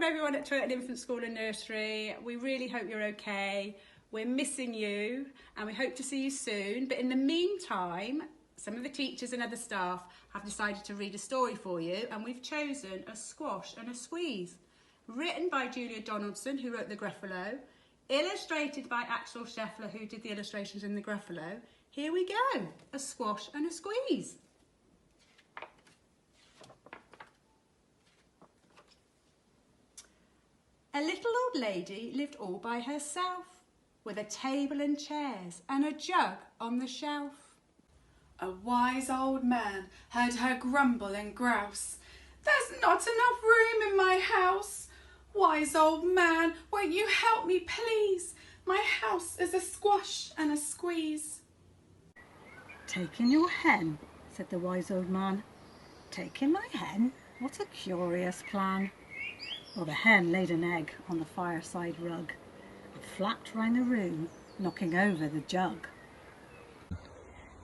from everyone at Twerton Infant School and Nursery. We really hope you're okay. We're missing you and we hope to see you soon. But in the meantime, some of the teachers and other staff have decided to read a story for you, and we've chosen A Squash and a Squeeze, written by Donaldson, who wrote the Gruffalo, illustrated by Axel Scheffler, who did the illustrations in the Gruffalo. Here we go, A Squash and a Squeeze. A little old lady lived all by herself, with a table and chairs and a jug on the shelf. A wise old man heard her grumble and grouse. "There's not enough room in my house. Wise old man, won't you help me, please? My house is a squash and a squeeze." "Taking your hen," said the wise old man. "Taking my hen? What a curious plan." Well, the hen laid an egg on the fireside rug and flapped round the room, knocking over the jug.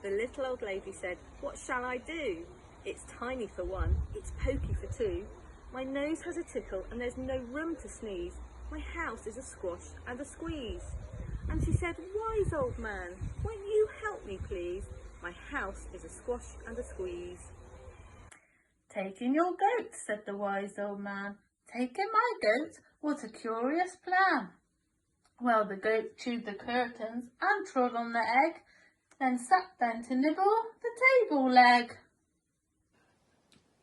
The little old lady said, "What shall I do? It's tiny for one, it's pokey for two. My nose has a tickle and there's no room to sneeze. My house is a squash and a squeeze." And she said, "Wise old man, won't you help me please? My house is a squash and a squeeze." "Taking your goat," said the wise old man. "Taking my goat? What a curious plan." Well, the goat chewed the curtains and trod on the egg, then sat down to nibble the table leg.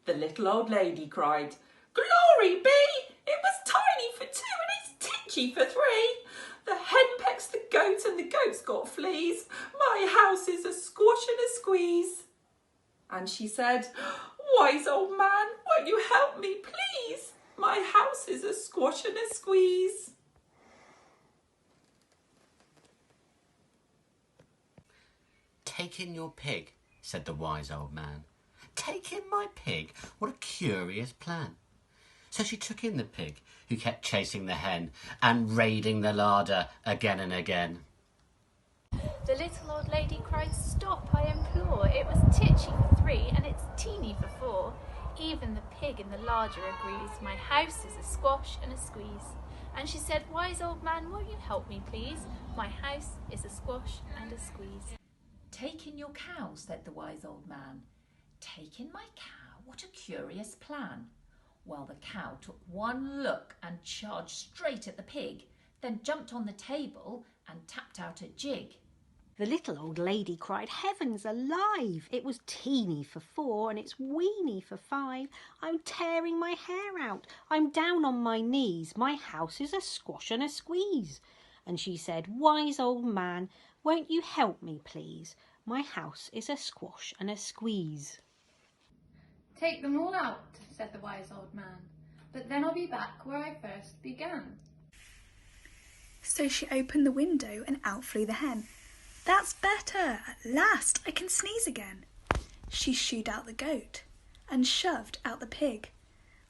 The little old lady cried, "Glory be! It was tiny for two and it's titchy for three. The hen pecks the goat and the goat's got fleas. My house is a squash and a squeeze." And she said, "Wise old man, won't you help me, please? My house is a squash and a squeeze." "Take in your pig," said the wise old man. "Take in my pig? What a curious plan." So she took in the pig, who kept chasing the hen and raiding the larder again and again. The little old lady cried, "Stop, I implore. It was titchy for three and it's teeny for four. Even the pig in the larder agrees. My house is a squash and a squeeze." And she said, "Wise old man, won't you help me please? My house is a squash and a squeeze." "Take in your cow," said the wise old man. "Take in my cow? What a curious plan." Well, the cow took one look and charged straight at the pig, then jumped on the table and tapped out a jig. The little old lady cried, "Heavens alive! It was teeny for four and it's weeny for five. I'm tearing my hair out. I'm down on my knees. My house is a squash and a squeeze." And she said, "Wise old man, won't you help me please? My house is a squash and a squeeze." "Take them all out," said the wise old man, "but then I'll be back where I first began." So she opened the window and out flew the hen. "That's better, at last I can sneeze again." She shooed out the goat and shoved out the pig.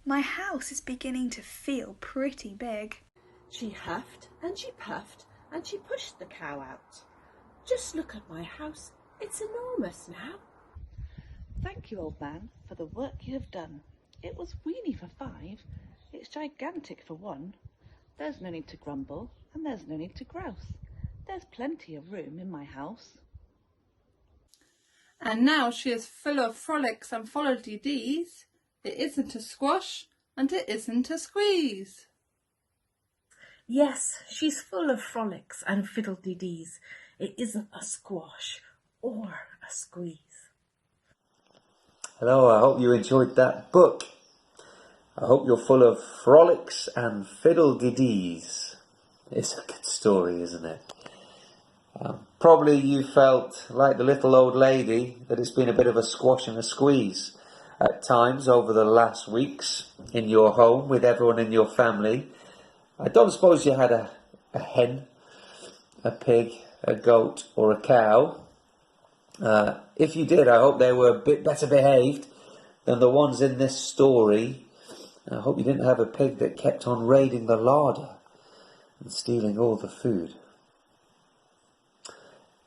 My house is beginning to feel pretty big. She huffed and she puffed and she pushed the cow out. "Just look at my house, it's enormous now." "Thank you, old man, for the work you have done. It was weeny for five, it's gigantic for one. There's no need to grumble and there's no need to grouse. There's plenty of room in my house." And now she is full of frolics and follow-de-dees. It isn't a squash and it isn't a squeeze. Yes, she's full of frolics and fiddle-de-dees. It isn't a squash or a squeeze. Hello, I hope you enjoyed that book. I hope you're full of frolics and fiddle-de-dees. It's a good story, isn't it? Probably you felt, like the little old lady, that it's been a bit of a squash and a squeeze at times over the last weeks in your home with everyone in your family. I don't suppose you had a hen, a pig, a goat or a cow. If you did, I hope they were a bit better behaved than the ones in this story. I hope you didn't have a pig that kept on raiding the larder and stealing all the food.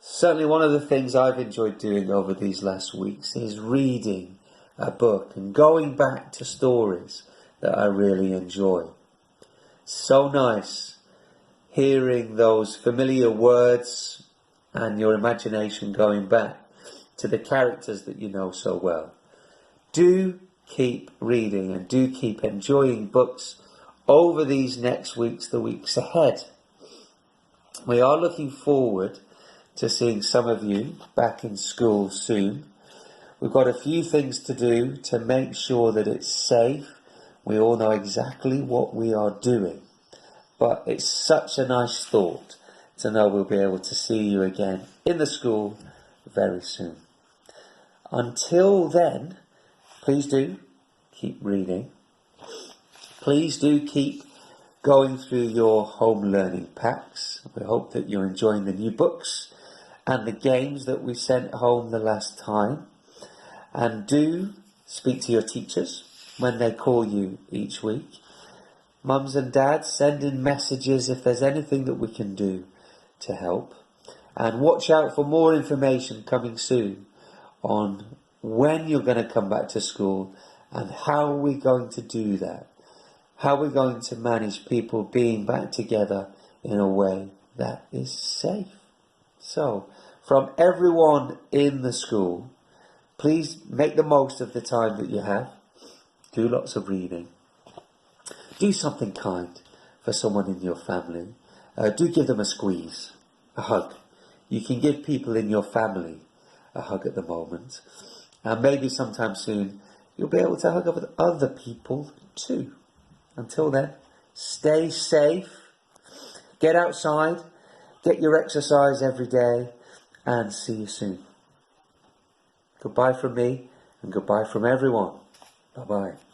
Certainly one of the things I've enjoyed doing over these last weeks is reading a book and going back to stories that I really enjoy. So nice hearing those familiar words and your imagination going back to the characters that you know so well. Do keep reading and do keep enjoying books over these next weeks, the weeks ahead. We are looking forward to seeing some of you back in school soon. We've got a few things to do to make sure that it's safe. We all know exactly what we are doing. But it's such a nice thought to know we'll be able to see you again in the school very soon. Until then, please do keep reading. Please do keep going through your home learning packs. We hope that you're enjoying the new books and the games that we sent home the last time. And do speak to your teachers when they call you each week. Mums and dads, send in messages if there's anything that we can do to help. And watch out for more information coming soon on when you're going to come back to school and how we're going to do that. How we're going to manage people being back together in a way that is safe. So, from everyone in the school, please make the most of the time that you have. Do lots of reading. Do something kind for someone in your family. Do give them a squeeze, a hug. You can give people in your family a hug at the moment. And maybe sometime soon you'll be able to hug other people too. Until then, stay safe. Get outside. Get your exercise every day. And see you soon. Goodbye from me and goodbye from everyone. Bye-bye.